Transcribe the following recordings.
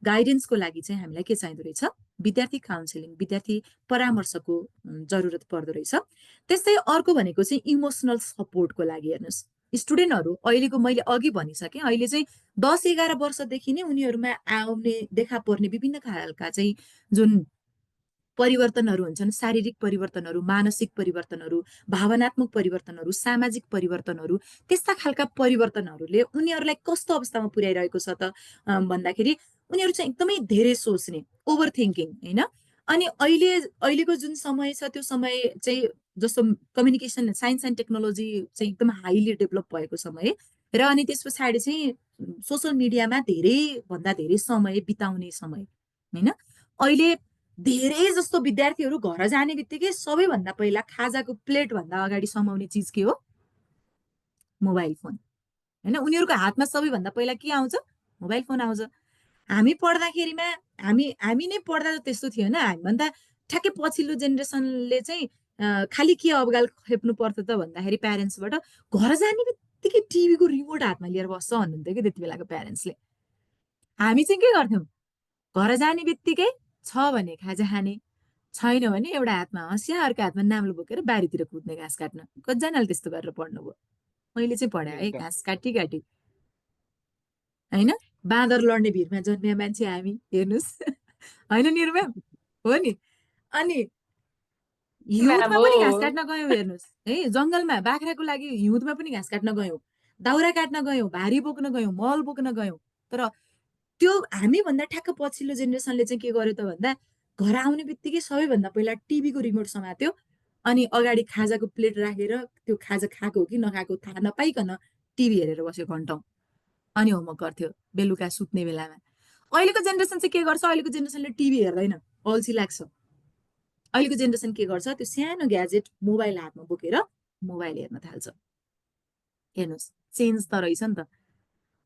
गाइडेन्सको लागि चाहिँ हामीलाई के चाहिँदो रहेछ, विद्यार्थी काउन्सिलिङ, विद्यार्थी परामर्शको जरुरत पर्दो रहेछ। त्यस्तै अर्को भनेको चाहिँ इमोसनल सपोर्टको लागि। हेर्नुहोस्, स्टुडेन्टहरू अहिलेको मैले अघि भनिसकेँ, अहिले चाहिँ 10-11 वर्षदेखि नै उनीहरूमा आउने देखा पर्ने विभिन्न खालका चाहिँ जुन परिवर्तनहरू हुन्छन्, शारीरिक परिवर्तनहरू, मानसिक परिवर्तनहरू, भावनात्मक परिवर्तनहरू, सामाजिक परिवर्तनहरू, त्यस्ता खालका परिवर्तनहरूले उनीहरूलाई कस्तो अवस्थामा पुर्याइरहेको छ त भन्दाखेरि उनीहरू चाहिँ एकदमै धेरै सोच्ने, ओभर थिङ्किङ, होइन। अनि अहिलेको जुन समय छ त्यो समय चाहिँ जस्तो कम्युनिकेसन, साइन्स एन्ड टेक्नोलोजी चाहिँ एकदम हाइली डेभलप भएको समय र अनि त्यस पछाडि चाहिँ सोसल मिडियामा धेरैभन्दा धेरै समय बिताउने समय, होइन। अहिले धेरै जस्तो विद्यार्थीहरू घर जाने बित्तिकै सबैभन्दा पहिला खाजाको प्लेटभन्दा अगाडि समाउने चिज के हो? मोबाइल फोन, होइन। उनीहरूको हातमा सबैभन्दा पहिला के आउँछ? मोबाइल फोन आउँछ। हामी पढ्दाखेरिमा हामी नै पढ्दा त त्यस्तो थिएन। हामीभन्दा ठ्याक्कै पछिल्लो जेनेरेसनले चाहिँ खालि के अवगाल खेप्नु पर्थ्यो त भन्दाखेरि प्यारेन्ट्सबाट घर जाने बित्तिकै टिभीको रिमोट हातमा लिएर बस्छ भन्नुहुन्थ्यो कि त्यति बेलाको प्यारेन्ट्सले। हामी चाहिँ के गर्थ्यौँ? घर जाने बित्तिकै छ भने खाजा खाने, छैन भने एउटा हातमा हँसिया अर्को हातमा नाम्लो बोकेर बारीतिर कुद्ने घाँस काट्न। कतिजनाले त्यस्तो गरेर पढ्नुभयो? मैले चाहिँ पढाएँ है, घाँस काटी काटी, होइन। बाँदर लड्ने भिरमा जन्मिया मान्छे हामी, हेर्नुहोस्। होइन निर्मम, हो नि। अनि हिउँदमा पनि घाँस काट्न गयौँ, हेर्नुहोस् है। जङ्गलमा बाख्राको लागि हिउँदमा पनि घाँस काट्न गयौँ, दाउरा काट्न गयौँ, भारी बोक्न गयौँ, मल बोक्न गयौँ। तर त्यो हामीभन्दा ठ्याक्क पछिल्लो जेनेरेसनले चाहिँ के गर्यो त भन्दा घर आउने बित्तिकै सबैभन्दा पहिला टिभीको रिमोट समात्यो, अनि अगाडि खाजाको प्लेट राखेर त्यो खाजा खाएको हो कि नखाएको थाहा नपाइकन टिभी हेरेर बस्यो घन्टौँ, अनि होमवर्क गर्थ्यो बेलुका सुत्ने बेलामा। अहिलेको जेनेरेसन चाहिँ के गर्छ? अहिलेको जेनेरेसनले टिभी हेर्दैन, अल्छी लाग्छ। अहिलेको जेनेरेसन के गर्छ? त्यो सानो ग्याजेट मोबाइल हातमा बोकेर मोबाइल हेर्न थाल्छ। हेर्नुहोस्, चेन्ज त रहेछ नि त।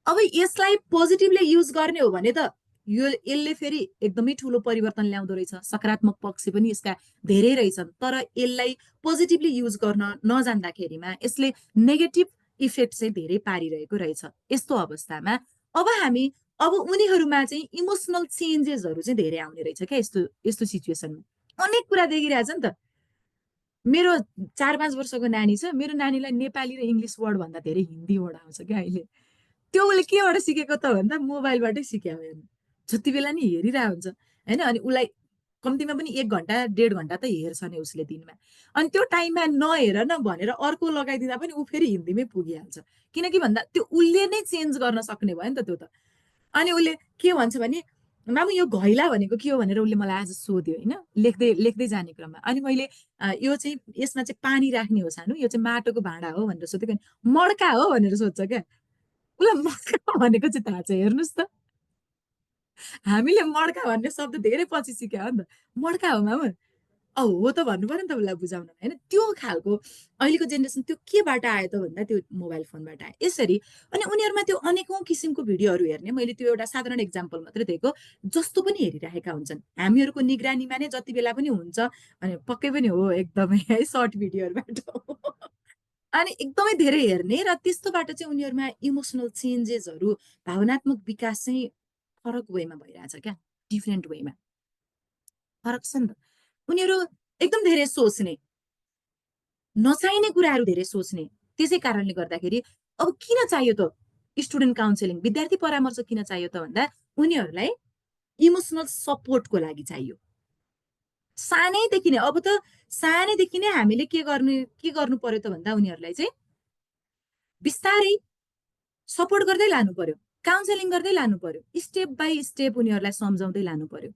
अब यसलाई पोजिटिभली युज गर्ने हो भने त यसले फेरि एकदमै ठुलो परिवर्तन ल्याउँदो रहेछ। सकारात्मक पक्ष पनि यसका धेरै रहेछन्, तर यसलाई पोजिटिभली युज गर्न नजान्दाखेरिमा यसले नेगेटिभ इफेक्ट चाहिँ धेरै पारिरहेको रहेछ। यस्तो अवस्थामा अब उनीहरूमा चाहिँ इमोसनल चेन्जेसहरू चाहिँ धेरै आउने रहेछ क्या। यस्तो सिचुएसनमा अनेक कुरा देखिरहेछ नि त। मेरो 4-5 वर्षको नानी छ। मेरो नानीलाई नेपाली र इङ्ग्लिस वर्ड भन्दा धेरै हिन्दी वर्ड आउँछ क्या अहिले। त्यो उसले केबाट सिकेको त भन्दा मोबाइलबाटै सिक्यो। हेर्नु, जति बेला नि हेरिरहेको हुन्छ, होइन। अनि उसलाई कम्तीमा पनि 1 घन्टा 1.5 घन्टा त हेर्छ नि उसले दिनमा। अनि त्यो टाइममा नहेर न भनेर अर्को लगाइदिँदा पनि ऊ फेरि हिन्दीमै पुगिहाल्छ। किनकि भन्दा त्यो उसले नै चेन्ज गर्न सक्ने भयो नि त त्यो त। अनि उसले के भन्छ भने, मामु यो घैला भनेको के हो भनेर उसले मलाई आज सोध्यो, होइन, लेख्दै जाने क्रममा। अनि मैले यो चाहिँ यसमा चाहिँ पानी राख्ने हो सानो, यो चाहिँ माटोको भाँडा हो भनेर सोधेको। मड्का हो भनेर सोध्छ क्या। उसलाई मड्का भनेको चाहिँ थाहा छ। हेर्नुहोस् त, हामीले मड्का भन्ने शब्द धेरै पछि सिक्यो हो नि त। मड्का हो मामु, हो त भन्नु पर्यो नि त उसलाई बुझाउन, होइन। त्यो खालको अहिलेको जेनेरेसन त्यो केबाट आयो त भन्दा त्यो मोबाइल फोनबाट आयो यसरी। अनि उनीहरूमा त्यो अनेकौँ किसिमको भिडियोहरू हेर्ने, मैले त्यो एउटा साधारण एक्जाम्पल मात्रै दिएको, जस्तो पनि हेरिरहेका हुन्छन्। हामीहरूको निगरानीमा नै जति बेला पनि हुन्छ, अनि पक्कै पनि हो एकदमै है, सर्ट भिडियोहरूबाट अनि एकदमै धेरै हेर्ने र त्यस्तोबाट चाहिँ उनीहरूमा इमोसनल चेन्जेसहरू, भावनात्मक विकास चाहिँ फरक वेमा भइरहेछ क्या, डिफ्रेन्ट वेमा फरक छ नि त। उनीहरू एकदम धेरै सोच्ने, नचाहिने कुराहरू धेरै सोच्ने। त्यसै कारणले गर्दाखेरि अब किन चाहियो त स्टुडेन्ट काउन्सिलिङ, विद्यार्थी परामर्श किन चाहियो त भन्दा उनीहरूलाई इमोसनल सपोर्टको लागि चाहियो। सानैदेखि नै, अब त सानैदेखि नै हामीले के गर्नु पर्यो त भन्दा उनीहरूलाई चाहिँ बिस्तारै सपोर्ट गर्दै लानु पर्यो, काउन्सिलिङ गर्दै लानु पर्यो, स्टेप बाई स्टेप उनीहरूलाई सम्झाउँदै लानु पर्यो।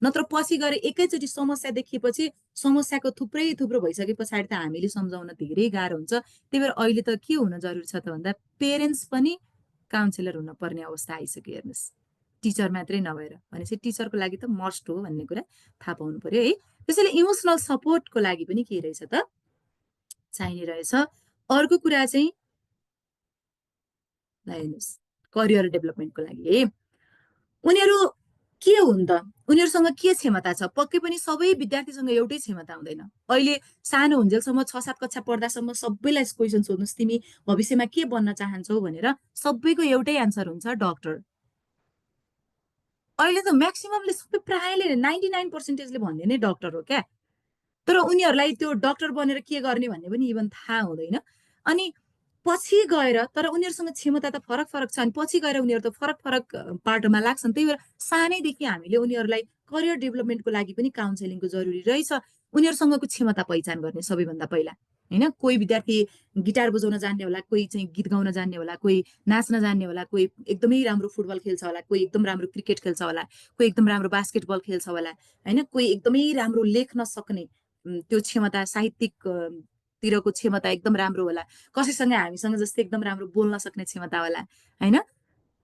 नत्र पछि गएर एकैचोटि समस्या देखिएपछि समस्याको थुप्रो भइसके पछाडि त हामीले सम्झाउन धेरै गाह्रो हुन्छ। त्यही भएर अहिले त के हुन जरुरी छ त भन्दा पेरेन्ट्स पनि काउन्सिलर हुनुपर्ने अवस्था आइसक्यो। हेर्नुहोस्, टिचर मात्रै नभएर, भनेपछि टिचरको लागि त मस्ट हो भन्ने कुरा थाहा पाउनु पर्यो है। त्यसैले इमोसनल सपोर्टको लागि पनि के रहेछ त चाहिने रहेछ। अर्को कुरा चाहिँ हेर्नुहोस्, करियर डेभलपमेन्टको लागि है। उनीहरू के हुन् त, उनीहरूसँग के क्षमता छ? पक्कै पनि सबै विद्यार्थीसँग एउटै क्षमता हुँदैन। अहिले सानो हुन्जेलसम्म 6-7 कक्षा पढ्दासम्म सबैलाई क्वेसन सोध्नुहोस्, तिमी भविष्यमा के बन्न चाहन्छौ भनेर सबैको एउटै एन्सर हुन्छ, डाक्टर। अहिले त म्याक्सिममले सबै प्रायले 99% भन्ने नै डक्टर हो क्या। तर उनीहरूलाई त्यो डक्टर बनेर के गर्ने भन्ने पनि इभन थाहा हुँदैन। अनि पछि गएर तर उनीहरूसँग क्षमता त फरक-फरक छ अनि पछि गएर उनीहरू त फरक-फरक बाटोमा लाग्छन्। त्यही भएर सानैदेखि हामीले उनीहरूलाई करियर डेभलपमेन्टको लागि पनि काउन्सेलिङको जरुरी रहेछ। उनीहरूसँगको क्षमता पहिचान गर्ने सबैभन्दा पहिला, होइन? कोही विद्यार्थी गिटार बजाउन जान्ने होला, कोही चाहिँ गीत गाउन जान्ने होला, कोही नाच्न जान्ने होला, कोही एकदमै राम्रो फुटबल खेल्छ होला, कोही एकदम राम्रो क्रिकेट खेल्छ होला, कोही एकदम राम्रो बास्केटबल खेल्छ होला, होइन? कोही एकदमै राम्रो लेख्न सक्ने त्यो क्षमता साहित्यिक तिरको क्षमता एकदम राम्रो होला, कसैसँग हामीसँग जस्तै एकदम राम्रो बोल्न सक्ने क्षमता होला, होइन?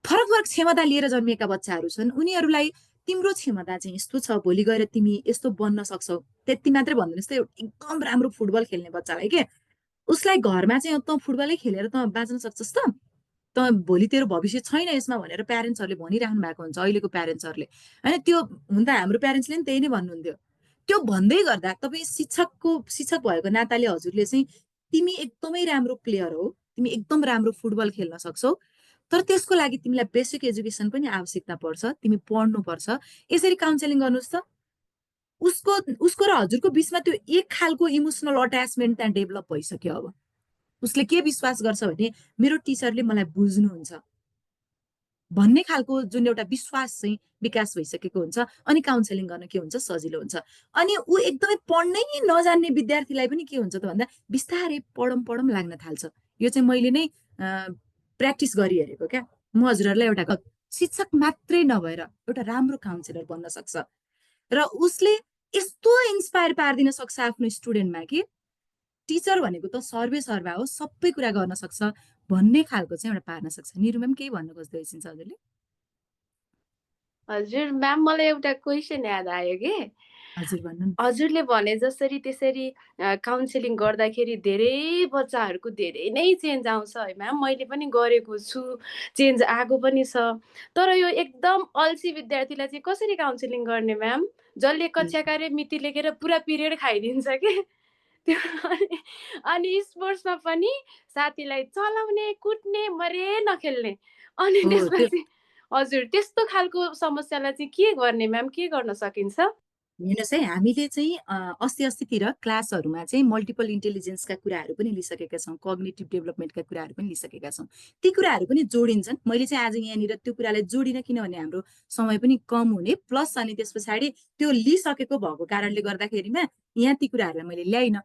फरक फरक क्षमता लिएर जन्मिएका बच्चाहरू छन्। उनीहरूलाई तिम्रो क्षमता चाहिँ यस्तो छ, भोलि गएर तिमी यस्तो बन्न सक्छौ। त्यति मात्रै भन्दिनुहोस् त, एकदम राम्रो फुटबल खेल्ने बच्चालाई के उसलाई घरमा चाहिँ तँ फुटबलै खेलेर तँ बाँच्न सक्छस् त, तँ भोलि तेरो भविष्य छैन यसमा भनेर प्यारेन्ट्सहरूले भनिराख्नु भएको हुन्छ अहिलेको प्यारेन्ट्सहरूले, होइन? त्यो हुन त हाम्रो प्यारेन्ट्सले पनि त्यही नै भन्नुहुन्थ्यो। त्यो भन्दै गर्दा तपाईँ शिक्षक भएको नाताले हजुरले चाहिँ तिमी एकदमै राम्रो प्लेयर हौ, तिमी एकदम राम्रो फुटबल खेल्न सक्छौ, तर त्यसको लागि तिमीलाई बेसिक एजुकेसन पनि आवश्यकता पर्छ, तिमी पढ्नुपर्छ, यसरी काउन्सेलिङ गर्नुहोस् त। उसको उसको र हजुरको बिचमा त्यो एक खालको इमोसनल अट्याचमेन्ट त्यहाँ डेभलप भइसक्यो। अब उसले के विश्वास गर्छ भने मेरो टिचरले मलाई बुझ्नुहुन्छ भन्ने खालको जुन एउटा विश्वास चाहिँ विकास भइसकेको हुन्छ। अनि काउन्सेलिङ गर्न के हुन्छ, सजिलो हुन्छ। अनि ऊ एकदमै पढ्नै नजान्ने विद्यार्थीलाई पनि के हुन्छ त भन्दा बिस्तारै पढौँ लाग्न थाल्छ। यो चाहिँ मैले नै प्र्याक्टिस गरिहेरेको क्या। म हजुरहरूलाई एउटा शिक्षक मात्रै नभएर एउटा राम्रो काउन्सिलर बन्न सक्छ र उसले यस्तो इन्सपायर पारिदिन सक्छ आफ्नो स्टुडेन्टमा कि टिचर भनेको त सर्वे सर्वा हो, सबै कुरा गर्न सक्छ भन्ने खालको चाहिँ एउटा पार्न सक्छ। निरुमा पनि केही भन्नु खोज्दै हुनुहुन्छ हजुरले? हजुर म्याम, मलाई एउटा क्वेसन याद आयो कि हजुर भन्नु न। हजुरले भने जसरी त्यसरी काउन्सिलिङ गर्दाखेरि धेरै बच्चाहरूको धेरै नै चेन्ज आउँछ है म्याम। मैले पनि गरेको छु, चेन्ज आएको पनि छ। तर यो एकदम अल्छी विद्यार्थीलाई चाहिँ कसरी काउन्सिलिङ गर्ने म्याम? जसले कक्षा कार्य मिति लेखेर पुरा पिरियड खाइदिन्छ कि त्यो अनि स्पोर्ट्समा पनि साथीलाई चलाउने कुट्ने मरे नखेल्ने। अनि हो त्यो त्यसपछि हजुर त्यस्तो खालको समस्यालाई चाहिँ के गर्ने म्याम, के गर्न सकिन्छ? हेर्नुहोस् है, हामीले चाहिँ अस्तितिर क्लासहरूमा चाहिँ मल्टिपल इन्टेलिजेन्सका कुराहरू पनि लिइसकेका छौँ, कग्निटिभ डेभलपमेन्टका कुराहरू पनि लिइसकेका छौँ। ती कुराहरू पनि जोडिन्छन्। मैले चाहिँ आज यहाँनिर त्यो कुरालाई जोडिनँ किनभने हाम्रो समय पनि कम हुने, प्लस अनि त्यस पछाडि त्यो लिइसकेको भएको कारणले गर्दाखेरिमा यहाँ ती कुराहरूलाई मैले ल्याइनँ।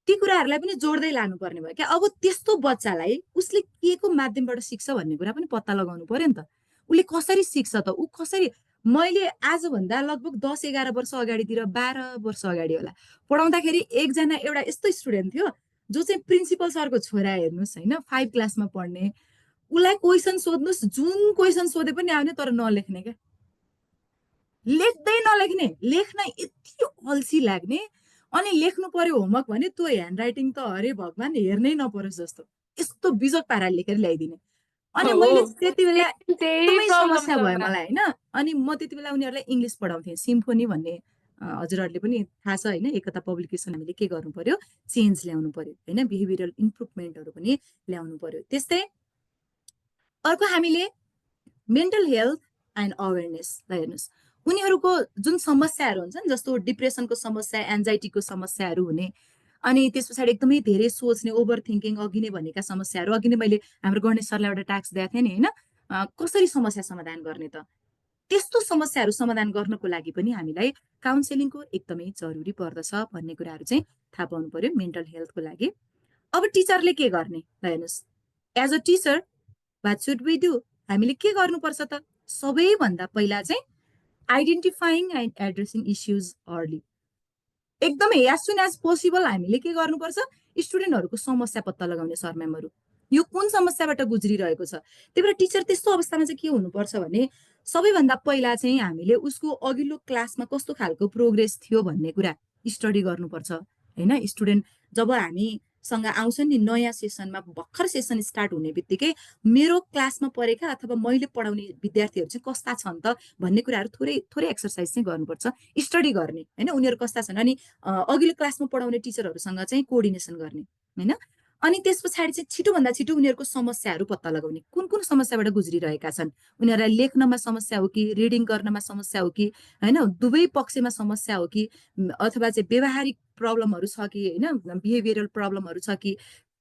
ती कुराहरूलाई पनि जोड्दै लानुपर्ने भयो क्या। अब त्यस्तो बच्चालाई उसले के को माध्यमबाट सिक्छ भन्ने कुरा पनि पत्ता लगाउनु पर्यो नि त। उसले कसरी सिक्छ त, ऊ कसरी मैले आजभन्दा लगभग 10-11 वर्ष अगाडितिर 12 वर्ष अगाडि होला पढाउँदाखेरि एकजना एउटा यस्तो स्टुडेन्ट थियो जो चाहिँ प्रिन्सिपल सरको छोरा, हेर्नुहोस् होइन, 5 क्लासमा पढ्ने। उसलाई क्वेसन सोध्नुहोस्, जुन क्वेसन सोधे पनि आउने तर नलेख्ने क्या, लेख्दै नलेख्ने, लेख्न यति अल्छी लाग्ने। अनि लेख्नु पर्यो होमवर्क भने त्यो ह्यान्ड राइटिङ त हरे भगवान् हेर्नै नपरोस् जस्तो, यस्तो बिजोग पाराले लेखेर ल्याइदिने। अनि मैले त्यति बेला त्यही एकदमै प्रब्लम समस्या छ भयो मलाई, होइन? अनि म त्यति बेला उनीहरूलाई इङ्ग्लिस पढाउँथेँ, सिम्फोनी भन्ने हजुरहरूले पनि थाहा छ होइन, एकता पब्लिकेसन हामीले के गर्नु पर्यो, चेन्ज ल्याउनु पर्यो, होइन, बिहेभियरल इम्प्रुभमेन्टहरू पनि ल्याउनु पर्यो। त्यस्तै अर्को हामीले मेन्टल हेल्थ एन्ड अवेरनेसलाई हेर्नुहोस्, उनीहरूको जुन समस्याहरू हुन्छन् जस्तो डिप्रेसनको समस्या, एन्जाइटीको समस्याहरू हुने, अनि त्यस पछाडि एकदमै धेरै सोच्ने, ओभर थिङ्किङ, अघि नै भनेका समस्याहरू, अघि नै मैले हाम्रो गणेश सरलाई एउटा टास्क दिएको थिएँ नि, होइन, कसरी समस्या समाधान गर्ने त, त्यस्तो समस्याहरू समाधान गर्नको लागि पनि हामीलाई काउन्सेलिङको एकदमै जरुरी पर्दछ भन्ने कुराहरू चाहिँ थाहा पाउनु पर्यो मेन्टल हेल्थको लागि। अब टिचरले के गर्ने ल हेर्नुहोस्, as a teacher what should we do, हामीले के गर्नुपर्छ त? सबैभन्दा पहिला चाहिँ identifying and addressing issues early, एकदमै एज सुन एज पोसिबल हामीले के गर्नुपर्छ, स्टुडेन्टहरूको समस्या पत्ता लगाउने सरम्यामहरू, यो कुन समस्याबाट गुज्रिरहेको छ। त्यही भएर टिचर त्यस्तो अवस्थामा चाहिँ के हुनुपर्छ भने सबैभन्दा पहिला चाहिँ हामीले उसको अघिल्लो क्लासमा कस्तो खालको प्रोग्रेस थियो भन्ने कुरा स्टडी गर्नुपर्छ, होइन? स्टुडेन्ट जब हामीसँग आउँछन् नि नयाँ सेसनमा, भर्खर सेसन स्टार्ट हुने बित्तिकै मेरो क्लासमा पढेका अथवा मैले पढाउने विद्यार्थीहरू चाहिँ कस्ता छन् त भन्ने कुराहरू थोरै थोरै एक्सर्साइज चाहिँ गर्नुपर्छ, स्टडी गर्ने, होइन? उनीहरू कस्ता छन्, अनि अघिल्लो क्लासमा पढाउने टिचरहरूसँग चाहिँ कोअर्डिनेसन गर्ने, होइन? अनि त्यस पछाडि चाहिँ छिटोभन्दा छिटो उनीहरूको समस्याहरू पत्ता लगाउने, कुन कुन समस्याबाट गुज्रिरहेका छन्, उनीहरूलाई लेख्नमा समस्या हो कि रिडिङ गर्नमा समस्या हो कि होइन, दुवै पक्षमा समस्या हो कि अथवा चाहिँ व्यवहारिक प्रब्लमहरू छ कि होइन, बिहेभियरल प्रब्लमहरू छ कि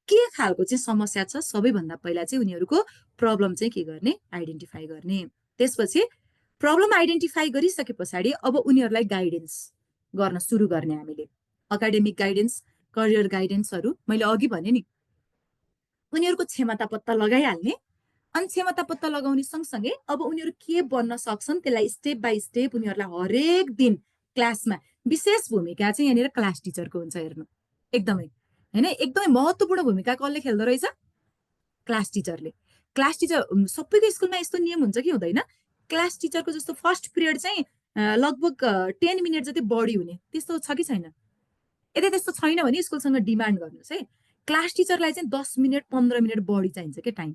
के खालको चाहिँ समस्या छ, सबैभन्दा पहिला चाहिँ उनीहरूको प्रब्लम चाहिँ के गर्ने, आइडेन्टिफाई गर्ने। त्यसपछि प्रब्लम आइडेन्टिफाई गरिसके पछाडि अब उनीहरूलाई गाइडेन्स गर्न सुरु गर्ने हामीले, एकाडेमिक गाइडेन्स, करियर गाइडेन्सहरू मैले अघि भने नि, उनीहरूको क्षमता पत्ता लगाइहाल्ने। अनि क्षमता पत्ता लगाउने सँगसँगै अब उनीहरू के बन्न सक्छन् त्यसलाई स्टेप बाई स्टेप उनीहरूलाई हरेक दिन क्लासमा, विशेष भूमिका चाहिँ यहाँनिर क्लास टिचरको हुन्छ, हेर्नु एकदमै होइन, एकदमै महत्त्वपूर्ण भूमिका कसले खेल्दो रहेछ, क्लास टिचरले। क्लास टिचर सबैको स्कुलमा यस्तो नियम हुन्छ कि हुँदैन, क्लास टिचरको जस्तो फर्स्ट पिरियड चाहिँ लगभग 10 मिनट जति बढी हुने, त्यस्तो छ कि छैन? यदि त्यस्तो छैन भने स्कुलसँग डिमान्ड गर्नुहोस् है। क्लास टिचरलाई चाहिँ 10 मिनट 15 मिनट बढी चाहिन्छ क्या टाइम।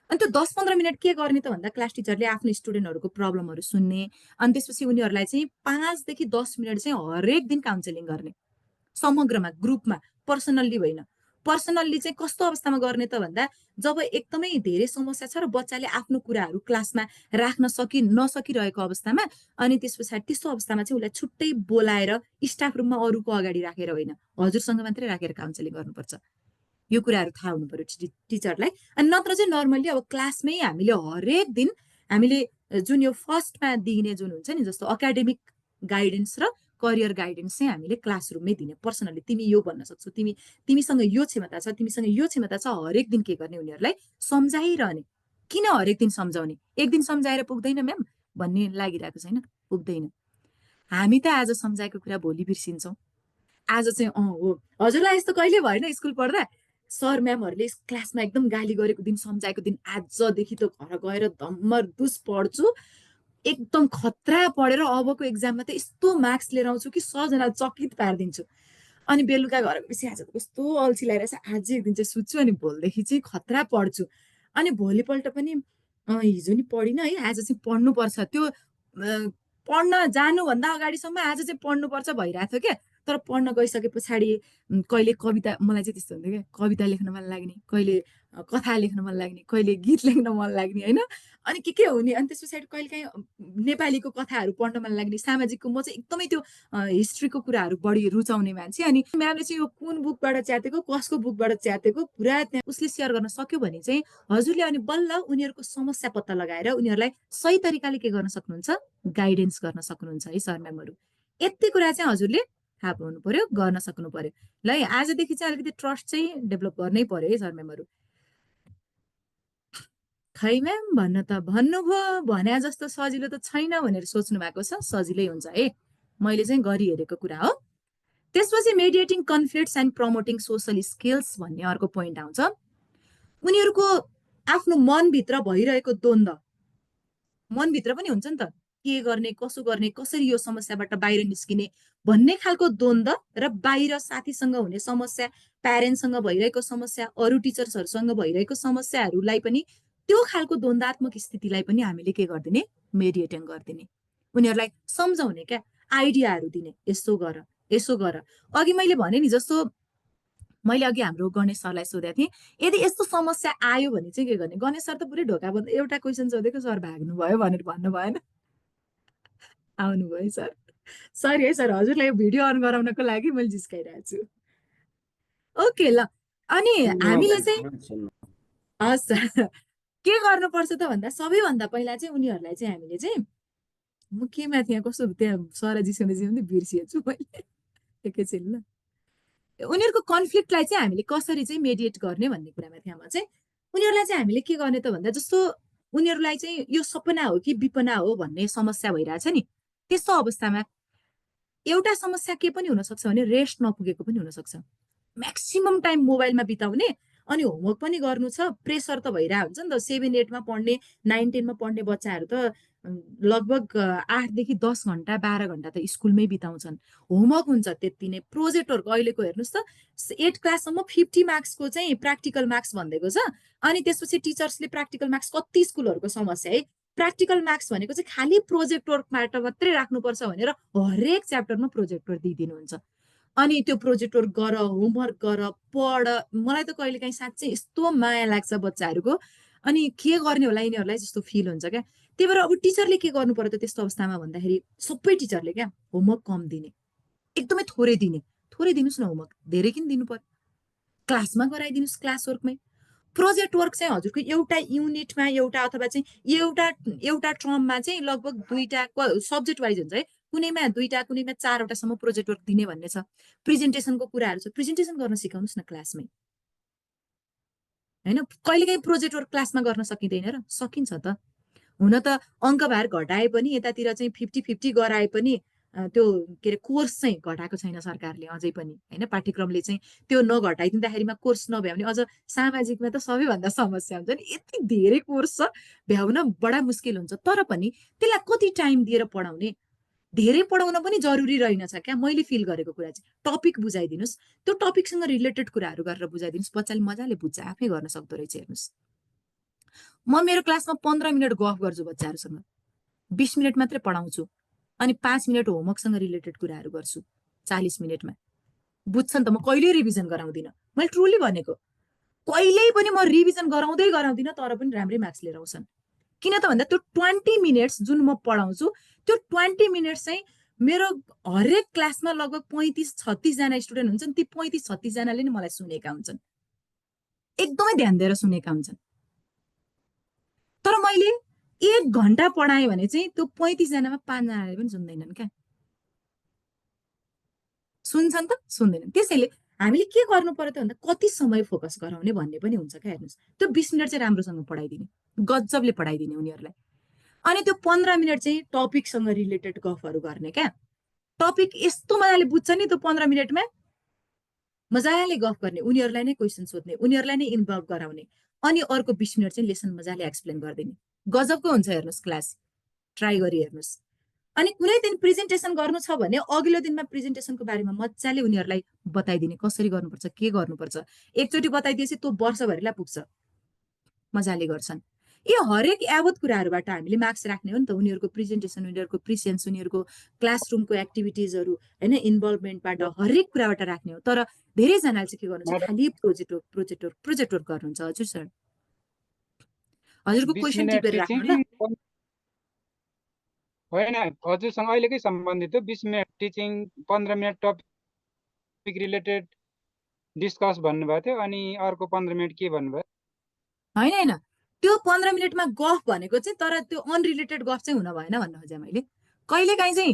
अनि त्यो 10-15 मिनट के गर्ने त भन्दा क्लास टिचरले आफ्नो स्टुडेन्टहरूको प्रब्लमहरू सुन्ने, अनि त्यसपछि उनीहरूलाई चाहिँ 5 देखि 10 मिनट चाहिँ हरेक दिन काउन्सिलिङ गर्ने, समग्रमा, ग्रुपमा, पर्सनल्ली होइन। पर्सनल्ली चाहिँ कस्तो अवस्थामा गर्ने त भन्दा जब एकदमै धेरै समस्या छ र बच्चाले आफ्नो कुराहरू क्लासमा राख्न नसकिरहेको अवस्थामा, अनि त्यस पछाडि त्यस्तो अवस्थामा चाहिँ उसलाई छुट्टै बोलाएर स्टाफ रुममा अरूको अगाडि राखेर होइन, हजुरसँग मात्रै राखेर काउन्सिलिङ गर्नुपर्छ। यो कुराहरू थाहा हुनु पर्यो टिचरलाई। अनि नत्र चाहिँ नर्मल्ली अब क्लासमै हामीले हरेक दिन हामीले जुन यो फर्स्टमा दिने जुन हुन्छ नि, जस्तो एकाडेमिक गाइडेन्स र करियर गाइडेन्स चाहिँ हामीले क्लासरुममै दिने, पर्सनली तिमी यो भन्न सक्छौ, तिमीसँग यो क्षमता छ, तिमीसँग यो क्षमता छ, हरेक दिन के गर्ने उनीहरूलाई सम्झाइरहने। किन हरेक दिन सम्झाउने, एक दिन सम्झाएर पुग्दैन म्याम भन्ने लागिरहेको छैन, पुग्दैन। हामी त आज सम्झाएको कुरा भोलि बिर्सिन्छौँ। आज चाहिँ हो, हजुरलाई यस्तो कहिले भएन स्कुल पढ्दा सर म्यामहरूले क्लासमा एकदम गाली गरेको दिन, सम्झाएको दिन, आजदेखि त घर गएर धम्मर दुस पढ्छु, एकदम खतरा पढेर अबको एक्जाममा त यस्तो मार्क्स लिएर आउँछु कि सबजना चकित पारिदिन्छु, अनि बेलुका घर गएपछि आज त कस्तो अल्छी लागिरहेछ, आज एक दिन चाहिँ सुत्छु अनि भोलिदेखि चाहिँ खतरा पढ्छु, अनि भोलिपल्ट पनि हिजो नि पढिनँ है, आज चाहिँ पढ्नुपर्छ, त्यो पढ्न जानुभन्दा अगाडिसम्म आज चाहिँ पढ्नुपर्छ भइरहेको थियो क्या। तर पढ्न गइसके पछाडि कहिले कविता, मलाई चाहिँ त्यस्तो हुन्थ्यो क्या, कविता लेख्न मन लाग्ने, कहिले कथा लेख्न मन लाग्ने, कहिले गीत लेख्न मन लाग्ने होइन, अनि के हुने, अनि त्यस पछाडि कहिले काहीँ नेपालीको कथाहरू पढ्न मन लाग्ने, सामाजिकको, म चाहिँ एकदमै त्यो हिस्ट्रीको कुराहरू बढी रुचाउने मान्छे। अनि म्यामले चाहिँ यो कुन बुकबाट च्यातेको, कसको बुकबाट च्यातेको पुरा त्यहाँ उसले सेयर गर्न सक्यो भने चाहिँ हजुरले अनि बल्ल उनीहरूको समस्या पत्ता लगाएर उनीहरूलाई सही तरिकाले के गर्न सक्नुहुन्छ, गाइडेन्स गर्न सक्नुहुन्छ है सर म्यामहरू। यति कुरा चाहिँ हजुरले थाहा पाउनु पर्यो, गर्न सक्नु पर्यो। ल है, आजदेखि चाहिँ अलिकति ट्रस्ट चाहिँ डेभलप गर्नै पर्यो है सर म्यामहरू। खै म्याम भन्न त भन्नुभयो, भने जस्तो सजिलो त छैन भनेर सोच्नु भएको छ, सजिलै हुन्छ है, मैले चाहिँ गरी हेरेको कुरा हो। त्यसपछि mediating conflicts and promoting social skills भन्ने अर्को पोइन्ट आउँछ। उनीहरूको आफ्नो मनभित्र भइरहेको द्वन्द, मनभित्र पनि हुन्छ नि त, के गर्ने, कसो गर्ने, कसरी यो समस्याबाट बाहिर निस्किने भन्ने खालको द्वन्द र बाहिर साथीसँग हुने समस्या, प्यारेन्ट्ससँग भइरहेको समस्या, अरू टिचर्सहरूसँग भइरहेको समस्याहरूलाई पनि, त्यो खालको द्वन्दात्मक स्थितिलाई पनि हामीले के गरिदिने, मेडिएटिङ गरिदिने, उनीहरूलाई सम्झाउने क्या, आइडियाहरू दिने, यसो गर, यसो गर। अघि मैले भने नि, जस्तो मैले अघि हाम्रो गणेश सरलाई सोधेको थिएँ, यदि यस्तो समस्या आयो भने चाहिँ के गर्ने, गणेश सर त पुरै ढोका बन्द, एउटा क्वेसन सोधेको सर भाग्नुभयो भनेर भन्नु भएन, आउनुभयो सर। सरी है सर, हजुरलाई यो भिडियो अन गराउनको लागि मैले जिस्काइरहेको छु। ओके ल, अनि हामीले चाहिँ हस् सर, के गर्नुपर्छ त भन्दा सबैभन्दा पहिला चाहिँ उनीहरूलाई चाहिँ हामीले चाहिँ, म केमा थिएँ, कस्तो त्यहाँ सर जिस्काउँदै बिर्सिएछु मैले, एकैछिन ल। उनीहरूको कन्फ्लिक्टलाई चाहिँ हामीले कसरी चाहिँ मेडिएट गर्ने भन्ने कुरामा थिएँ म चाहिँ। उनीहरूलाई चाहिँ हामीले के गर्ने त भन्दा, जस्तो उनीहरूलाई चाहिँ यो सपना हो कि विपना हो भन्ने समस्या भइरहेछ नि, त्यस्तो अवस्थामा एउटा समस्या के पनि हुनसक्छ भने रेस्ट नपुगेको पनि हुनसक्छ, म्याक्सिमम टाइम मोबाइलमा बिताउने, अनि होमवर्क पनि गर्नु छ, प्रेसर त भइरहेको हुन्छ नि त, 7-8मा पढ्ने, 9-10मा पढ्ने बच्चाहरू त लगभग 8 देखि 10 घन्टा 12 घन्टा त स्कुलमै बिताउँछन्, होमवर्क हुन्छ त्यति नै, प्रोजेक्टहरूको अहिलेको हेर्नुहोस् त 8 क्लाससम्म 50 मार्क्सको चाहिँ प्र्याक्टिकल मार्क्स भनिदिएको छ, अनि त्यसपछि टिचर्सले प्र्याक्टिकल मार्क्स, कति स्कुलहरूको समस्या है, प्र्याक्टिकल मार्क्स भनेको चाहिँ खालि प्रोजेक्ट वर्कबाट मात्रै राख्नुपर्छ भनेर हरेक च्याप्टरमा प्रोजेक्ट वर्क दिइदिनुहुन्छ। अनि त्यो प्रोजेक्ट वर्क गर, होमवर्क गर, पढ। मलाई त कहिलेकाहीँ साँच्चै यस्तो माया लाग्छ बच्चाहरूको, अनि के गर्ने होला यिनीहरूलाई जस्तो फिल हुन्छ क्या। त्यही भएर अब टिचरले के गर्नु पर्यो त त्यस्तो अवस्थामा भन्दाखेरि, सबै टिचरले क्या होमवर्क कम दिने, एकदमै थोरै दिने। थोरै दिनुहोस् न होमवर्क, धेरै किन दिनु पर्यो? क्लासमा गराइदिनुहोस्, क्लास वर्कमै। प्रोजेक्ट वर्क चाहिँ हजुरको एउटा युनिटमा एउटा अथवा चाहिँ एउटा एउटा टर्ममा चाहिँ लगभग 2टा सब्जेक्ट वाइज हुन्छ है, कुनैमा 2टा कुनैमा 4वटासम्म प्रोजेक्ट वर्क दिने भन्ने छ। प्रेजेन्टेसनको कुराहरू छ, प्रेजेन्टेसन गर्न सिकाउनुहोस् न क्लासमै, होइन? कहिलेकाहीँ प्रोजेक्ट वर्क क्लासमा गर्न सकिँदैन र? सकिन्छ त। हुन त अङ्कभार घटाए पनि यतातिर चाहिँ 50-50 गराए पनि त्यो के अरे कोर्स चाहिँ घटाएको छैन सरकारले अझै पनि, होइन? पाठ्यक्रमले चाहिँ त्यो नघटाइदिँदाखेरिमा कोर्स नभ्याउने अझ सामाजिकमा त सबैभन्दा समस्या हुन्छ नि, यति धेरै कोर्स छ, भ्याउन बडा मुस्किल हुन्छ। तर पनि त्यसलाई कति टाइम दिएर पढाउने? धेरै पढाउन पनि जरुरी रहेनछ क्या, मैले फिल गरेको कुरा चाहिँ। टपिक बुझाइदिनुहोस्, त्यो टपिकसँग रिलेटेड कुराहरू गरेर बुझाइदिनुहोस्, बच्चाले मजाले बुझ्छ, आफै गर्न सक्दो रहेछ। हेर्नुहोस्, म मेरो क्लासमा 15 मिनट गफ गर्छु बच्चाहरूसँग, 20 मिनट मात्रै पढाउँछु, अनि 5 मिनट होमवर्कसँग रिलेटेड कुराहरू गर्छु 40 मिनटमा। बुझ्छ नि त, म कहिल्यै रिभिजन गराउँदिनँ, मैले ट्रुली भनेको। कहिल्यै पनि म रिभिजन गराउँदिनँ, तर पनि राम्रै मार्क्स लिएर आउँछन्। किन त भन्दा त्यो 20 मिनट्स जुन म पढाउँछु, त्यो 20 मिनट्स चाहिँ मेरो हरेक क्लासमा लगभग 35-36 जना स्टुडेन्ट हुन्छन्, ती 35-36 जनाले नै मलाई सुनेका हुन्छन्, एकदमै ध्यान दिएर सुनेका हुन्छन्। तर मैले 1 घन्टा पढाएँ भने चाहिँ त्यो 35 जनामा 5 जनाले पनि सुन्दैनन् क्या। सुन्छन् त? सुन्दैनन्। त्यसैले हामीले के गर्नु पर्यो त भन्दा कति समय फोकस गराउने भन्ने पनि हुन्छ क्या। हेर्नुहोस्, त्यो 20 मिनट चाहिँ राम्रोसँग पढाइदिने, गजबले पढाइदिने उनीहरूलाई। अनि त्यो 15 मिनट चाहिँ टपिकसँग रिलेटेड गफहरू गर्ने क्या। टपिक यस्तो मजाले बुझ्छ नि त्यो 15 मिनटमा, मजाले गफ गर्ने, उनीहरूलाई नै क्वेसन सोध्ने, उनीहरूलाई नै इन्भल्भ गराउने, अनि अर्को 20 मिनट चाहिँ लेसन मजाले एक्सप्लेन गरिदिने। गजबको हुन्छ हेर्नुहोस् क्लास, ट्राई गरी हेर्नुहोस्। अनि कुनै दिन प्रेजेन्टेसन गर्नु छ भने अघिल्लो दिनमा प्रेजेन्टेसनको बारेमा मजाले उनीहरूलाई बताइदिने, कसरी गर्नुपर्छ, के गर्नुपर्छ। एकचोटि बताइदिएपछि त्यो वर्षभरिलाई पुग्छ, मजाले गर्छन्। यो हरेक यावत कुराहरूबाट हामीले मार्क्स राख्ने हो नि त। उनीहरूको प्रेजेन्टेसन, उनीहरूको प्रिसेन्स, उनीहरूको क्लासरुमको एक्टिभिटिजहरू, होइन, इन्भल्भमेन्टबाट, हरेक कुराबाट राख्ने हो। तर धेरैजनाले चाहिँ के गर्नुहुन्छ, खालि प्रोजेक्ट वर्क गर्नुहुन्छ। हजुर सर, हजुरको 20 क्वेसन मिनट टिपेर राख्नु ल। टिचिङ होइन, हजुरसँग अहिलेकै सम्बन्धित हो। 20 minute teaching, 15 minute topic related discuss भन्नुभएको थियो, अनि अर्को 15 मिनट के भन्नुभयो? होइन, त्यो 15 मिनटमा गफ भनेको चाहिँ, तर त्यो अनरिलेटेड गफ चाहिँ हुन भएन भन्न खोजेँ मैले। कहिलेकाहीँ चाहिँ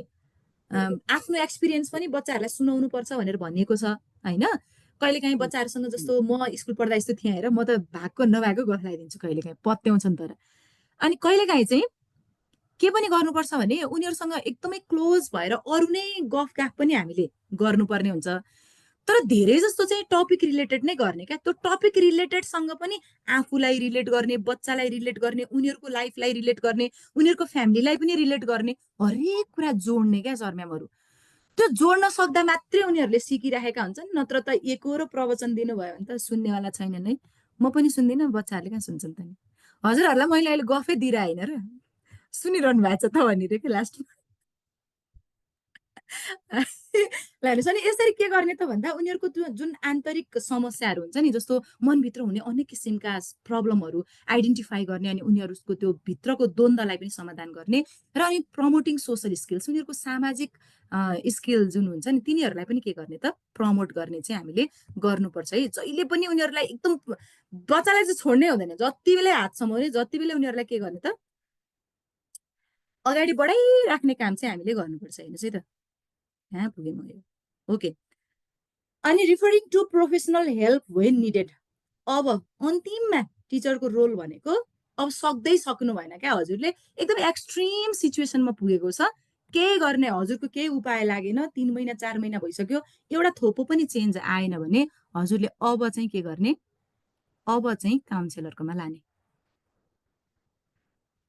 आफ्नो एक्सपिरियन्स पनि बच्चाहरूलाई सुनाउनु पर्छ भनेर भनिएको छ, होइन? कहिलेकाहीँ बच्चाहरूसँग, जस्तो म स्कुल पढ्दा यस्तो थिएँ हेर, म त भएको नभएको गफ लगाइदिन्छु, कहिलेकाहीँ पत्याउँछन् तर। अनि कहिलेकाहीँ चाहिँ के पनि गर्नुपर्छ भने उनीहरूसँग एकदमै क्लोज भएर अरू नै गफगाफ पनि हामीले गर्नुपर्ने हुन्छ। तर धेरै जस्तो चाहिँ टपिक रिलेटेड नै गर्ने क्या। त्यो टपिक रिलेटेडसँग पनि आफूलाई रिलेट गर्ने, बच्चालाई रिलेट गर्ने, उनीहरूको लाइफलाई रिलेट गर्ने, उनीहरूको फ्यामिलीलाई पनि रिलेट गर्ने, हरेक कुरा जोड्ने क्या सर म्यामहरू। त्यो जोड्न सक्दा मात्रै उनीहरूले सिकिराखेका हुन्छन्, नत्र त एकहोरो प्रवचन दिनुभयो भने त सुन्नेवाला छैनन् है। म पनि सुन्दिनँ, बच्चाहरूले कहाँ सुन्छन् त नि। हजुरहरूलाई मैले अहिले गफै दिइरह होइन र, सुनिरहनु भएको छ त भनिदिएर कि लास्टमा। हेर्नुहोस्, अनि यसरी के गर्ने त भन्दा उनीहरूको जुन आन्तरिक समस्याहरू हुन्छ नि, जस्तो मनभित्र हुने अनेक किसिमका प्रब्लमहरू आइडेन्टिफाई गर्ने, अनि उनीहरूको त्यो भित्रको द्वन्द्वलाई पनि समाधान गर्ने, र अनि प्रमोटिङ सोसल स्किल्स, उनीहरूको सामाजिक स्किल जुन हुन्छ नि, तिनीहरूलाई पनि के गर्ने त, प्रमोट गर्ने चाहिँ हामीले गर्नुपर्छ है। जहिले पनि उनीहरूलाई एकदम, बच्चालाई चाहिँ छोड्नै हुँदैन, जति बेलै हात समाउने, जति बेलै उनीहरूलाई के गर्ने त, अगाडि बढाइराख्ने काम चाहिँ हामीले गर्नुपर्छ। हेर्नुहोस् है त, कहाँ पुगेँ म यो, ओके। अनि referring to professional help when needed. अब अन्तिममा टिचरको रोल भनेको, अब सक्दै सक्नु भएन क्या, हजुरले एकदम एक्सट्रिम सिचुएसनमा पुगेको छ, केही गर्ने, हजुरको केही उपाय लागेन, 3 महिना 4 महिना भइसक्यो, एउटा थोपो पनि चेन्ज आएन भने हजुरले अब चाहिँ के गर्ने, अब चाहिँ काउन्सिलरकोमा लाने,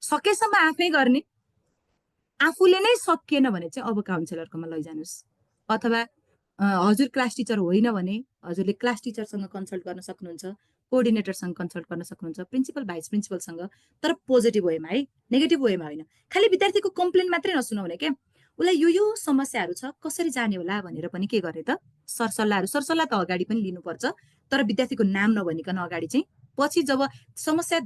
सकेसम्म आफै गर्ने। आफूले नै सकिएन भने चाहिँ अब काउन्सिलरकोमा लैजानुहोस्। अथवा हजुर क्लास टिचर होइन भने हजुरले क्लास टिचरसँग कन्सल्ट गर्न सक्नुहुन्छ, कोअर्डिनेटरसँग कन्सल्ट गर्न सक्नुहुन्छ, प्रिन्सिपल भाइस प्रिन्सिपलसँग, तर पोजिटिभ वेमा है, नेगेटिभ वेमा होइन। खालि विद्यार्थीको कम्प्लेन मात्रै नसुनाउने क्या, उसलाई यो समस्याहरू छ, कसरी जाने होला भनेर पनि के गर्ने त, सरसल्लाह त अगाडि पनि लिनुपर्छ, तर विद्यार्थीको नाम नभनिकन अगाडि चाहिँ पछि जब समस्या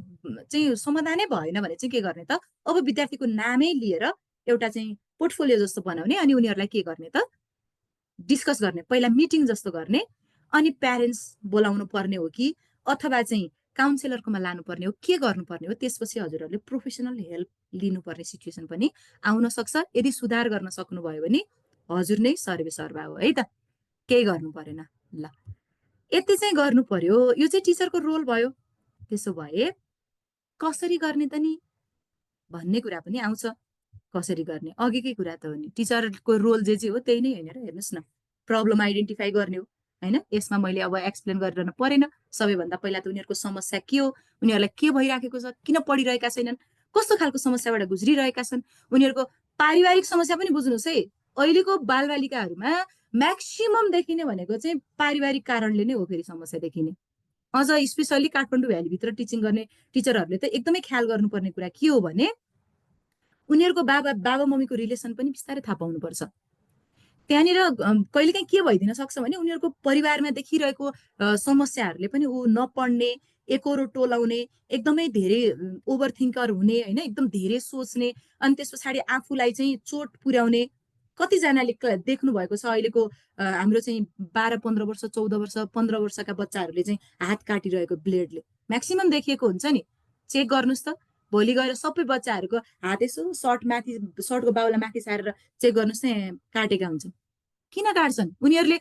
चाहिँ समाधानै भएन भने चाहिँ के गर्ने त, अब विद्यार्थीको नामै लिएर एउटा चाहिँ पोर्टफोलियो जस्तो बनाउने अनि उनीहरूलाई के गर्ने त डिस्कस गर्ने, पहिला मिटिङ जस्तो गर्ने अनि प्यारेन्ट्स बोलाउनु पर्ने हो कि अथवा चाहिँ काउन्सिलरकोमा लानुपर्ने हो, के गर्नुपर्ने हो, त्यसपछि हजुरहरूले प्रोफेसनल हेल्प लिनुपर्ने सिचुएसन पनि आउन सक्छ। यदि सुधार गर्न सक्नुभयो भने हजुर नै सर्वेसर्वा हो है त, केही गर्नु परेन। ल यति चाहिँ गर्नु पर्यो, यो चाहिँ टिचरको रोल भयो। त्यसो भए कसरी गर्ने त नि भन्ने कुरा पनि आउँछ। कसरी गर्ने अघिकै कुरा त हो नि, टिचरको रोल जे हो त्यही नै होइन र। हेर्नुहोस् न, प्रब्लम आइडेन्टिफाई गर्ने हो होइन, यसमा मैले अब एक्सप्लेन गरिरहनु परेन। सबैभन्दा पहिला त उनीहरूको समस्या के हो, उनीहरूलाई के भइराखेको छ, किन पढिरहेका छैनन्, कस्तो खालको समस्याबाट गुज्रिरहेका छन्, उनीहरूको पारिवारिक समस्या पनि बुझ्नुहोस् है। अहिलेको बालबालिकाहरूमा म्याक्सिमम देखिने भनेको चाहिँ पारिवारिक कारणले नै हो फेरि समस्या देखिने। अझ स्पेसल्ली काठमाडौँ भ्यालीभित्र टिचिङ गर्ने टिचरहरूले त एकदमै ख्याल गर्नुपर्ने कुरा के हो भने उनीहरूको बाबा मम्मीको रिलेसन पनि बिस्तारै थाहा पाउनुपर्छ। त्यहाँनिर कहिलेकाहीँ के भइदिन सक्छ भने उनीहरूको परिवारमा देखिरहेको समस्याहरूले पनि ऊ नपढ्ने, एकरो टोलाउने, एकदमै धेरै ओभर थिङ्कर हुने होइन, एकदम धेरै सोच्ने, अनि त्यस पछाडि आफूलाई चाहिँ चोट पुर्याउने। कतिजनाले देख्नु भएको छ अहिलेको हाम्रो चाहिँ 12-15 वर्ष 14 वर्ष 15 वर्षका बच्चाहरूले चाहिँ हात काटिरहेको ब्लेडले म्याक्सिमम देखिएको हुन्छ नि। चेक गर्नुहोस् त, भोलि गएर सबै बच्चाहरूको हात यसो सर्टको बाहुला माथि सारेर चेक गर्नुहोस् न, काटेका हुन्छन्। किन काट्छन्? उनीहरूले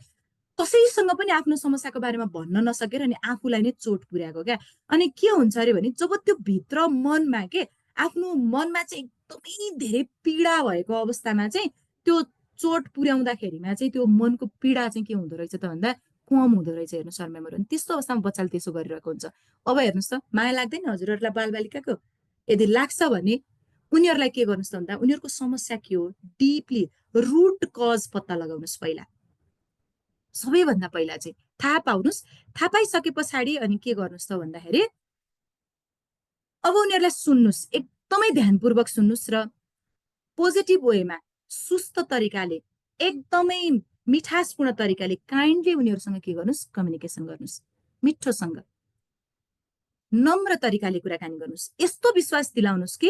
कसैसँग पनि आफ्नो समस्याको बारेमा भन्न नसकेर अनि आफूलाई नै चोट पुर्याएको क्या। अनि के हुन्छ अरे भने जब त्यो भित्र मनमा के आफ्नो मनमा चाहिँ एकदमै धेरै पीडा भएको अवस्थामा चाहिँ त्यो चोट पुर्याउँदाखेरिमा चाहिँ त्यो मनको पीडा चाहिँ के हुँदो रहेछ त भन्दा कम हुँदो रहेछ। हेर्नु सर मेमोरी, त्यस्तो अवस्थामा बच्चाले त्यसो गरिरहेको हुन्छ। अब हेर्नुहोस् त, माया लाग्दैन हजुरहरूलाई बालबालिकाको? यदि लाग्छ भने उनीहरूलाई के गर्नुहोस् त भन्दा उनीहरूको समस्या के हो डिपली रुट कज पत्ता लगाउनुहोस्। पहिला सबैभन्दा पहिला चाहिँ थाहा पाउनुहोस्। थाहा पाइसके पछाडि अनि के गर्नुहोस् त भन्दाखेरि अब उनीहरूलाई सुन्नुहोस्, एकदमै ध्यानपूर्वक सुन्नुहोस् र पोजिटिभ वेमा सुस्त तरिकाले एकदमै मिठासपूर्ण तरिकाले काइन्डली उनीहरूसँग के गर्नुहोस्, कम्युनिकेसन गर्नुहोस्, मिठोसँग नम्र तरिकाले कुराकानी गर्नुहोस्। यस्तो विश्वास दिलाउनुहोस् कि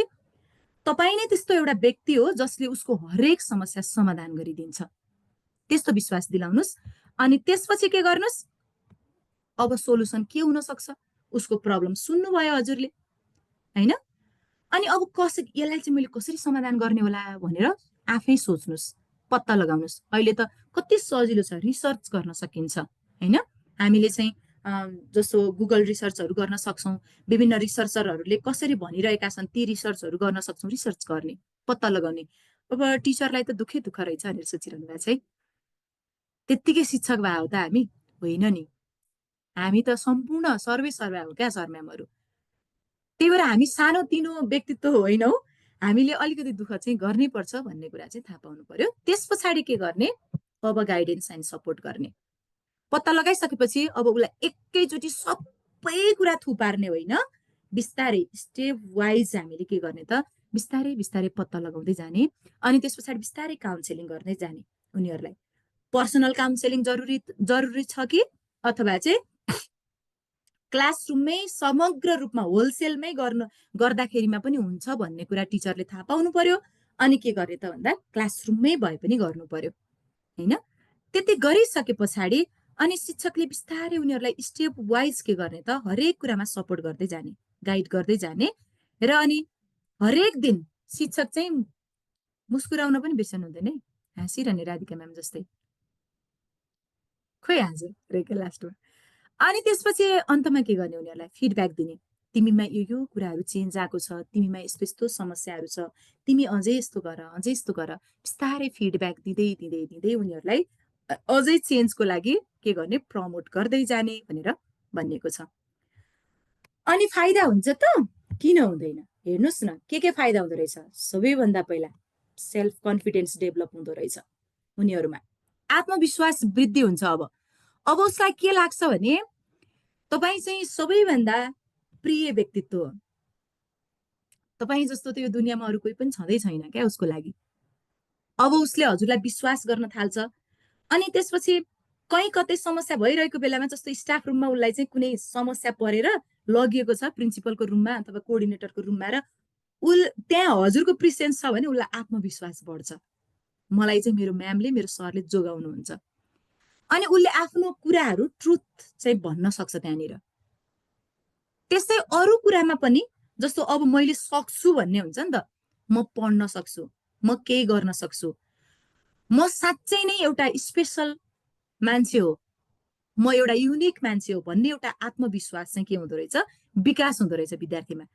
तपाईँ नै त्यस्तो एउटा व्यक्ति हो जसले उसको हरेक समस्या समाधान गरिदिन्छ, त्यस्तो विश्वास दिलाउनुहोस्। अनि त्यसपछि के गर्नुहोस्, अब सोलुसन के हुन सक्छ, उसको प्रब्लम सुन्नुभयो हजुरले होइन, अनि अब यसलाई चाहिँ मैले कसरी समाधान गर्ने होला भनेर आफै सोच्नुहोस्, पत्ता लगाउनुहोस्। अहिले त कति सजिलो छ, रिसर्च गर्न सकिन्छ होइन। हामीले चाहिँ जस्तो गुगल रिसर्चहरू गर्न सक्छौँ, विभिन्न रिसर्चरहरूले कसरी भनिरहेका छन् ती रिसर्चहरू गर्न सक्छौँ, रिसर्च गर्ने, पत्ता लगाउने। अब टिचरलाई त दुःख रहेछ भनेर सोचिरहनु भएको छ है, त्यत्तिकै शिक्षक भए हो त हामी? होइन नि, हामी त सम्पूर्ण सर्वेसर्वा हो क्या सर म्यामहरू। त्यही भएर हामी सानोतिनो व्यक्तित्व होइनौ, हामीले अलिकति दुःख चाहिँ गर्नै पर्छ भन्ने कुरा चाहिँ थाहा पाउनु पर्यो। त्यस पछाडि के गर्ने, अब गाइडेन्स एन्ड सपोर्ट गर्ने। पत्ता लगाइसकेपछि अब उसलाई एकैचोटि सबै कुरा थुपार्ने होइन, बिस्तारै स्टेप वाइज हामीले के गर्ने त बिस्तारै बिस्तारै पत्ता लगाउँदै जाने, अनि त्यस पछाडि बिस्तारै काउन्सिलिङ गर्दै जाने। उनीहरूलाई पर्सनल काउन्सिलिङ जरुरी छ कि अथवा चाहिँ क्लासरुममै समग्र रूपमा होलसेलमै गर्दाखेरिमा पनि हुन्छ भन्ने कुरा टिचरले थाहा पाउनु पर्यो। अनि के गर्ने त भन्दा क्लासरुममै भए पनि गर्नु पर्यो होइन। त्यति गरिसके पछाडि अनि शिक्षकले बिस्तारै उनीहरूलाई स्टेप वाइज के गर्ने त हरेक कुरामा सपोर्ट गर्दै जाने, गाइड गर्दै जाने। र अनि हरेक दिन शिक्षक चाहिँ मुस्कुराउन पनि बिर्सनु हुँदैन है, हाँसिरहने राधिका म्याम जस्तै। खोइ हजुर रेका लास्टमा। अनि त्यसपछि अन्तमा के गर्ने, उनीहरूलाई फिडब्याक दिने, तिमीमा यो कुराहरू चेन्ज आएको छ, तिमीमा यस्तो यस्तो समस्याहरू छ, तिमी अझै यस्तो गर, अझै यस्तो गर। बिस्तारै फिडब्याक दिँदै दिँदै दिँदै उनीहरूलाई अझै चेन्जको लागि के गर्ने, प्रमोट गर्दै जाने भनेर भनिएको छ। अनि फाइदा हुन्छ त किन हुँदैन, हेर्नुहोस् न के फाइदा हुँदो रहेछ। सबैभन्दा पहिला सेल्फ कन्फिडेन्स डेभलप हुँदो रहेछ, उनीहरूमा आत्मविश्वास वृद्धि हुन्छ। अब उसलाई के लाग्छ भने तपाईँ चाहिँ सबैभन्दा प्रिय व्यक्तित्व हो, तपाईँ जस्तो त यो दुनियाँमा अरू कोही पनि छँदै छैन क्या उसको लागि। अब उसले हजुरलाई विश्वास गर्न थाल्छ। अनि त्यसपछि कहीँ कतै समस्या भइरहेको बेलामा जस्तो स्टाफ रुममा उसलाई चाहिँ कुनै समस्या परेर लगिएको छ प्रिन्सिपलको रुममा अथवा कोअर्डिनेटरको रुममा र त्यहाँ हजुरको प्रेसेन्स छ भने उसलाई आत्मविश्वास बढ्छ। मलाई चाहिँ मेरो म्यामले मेरो सरले जोगाउनुहुन्छ अनि उसले आफ्नो कुराहरू ट्रुथ चाहिँ भन्न सक्छ त्यहाँनिर। त्यस्तै अरू कुरामा पनि जस्तो अब मैले सक्छु भन्ने हुन्छ नि त, म पढ्न सक्छु, म केही गर्न सक्छु, म साँच्चै नै एउटा स्पेसल मान्छे हो, म एउटा युनिक मान्छे हो भन्ने एउटा आत्मविश्वास चाहिँ के हुँदो रहेछ, विकास हुँदो रहेछ विद्यार्थीमा।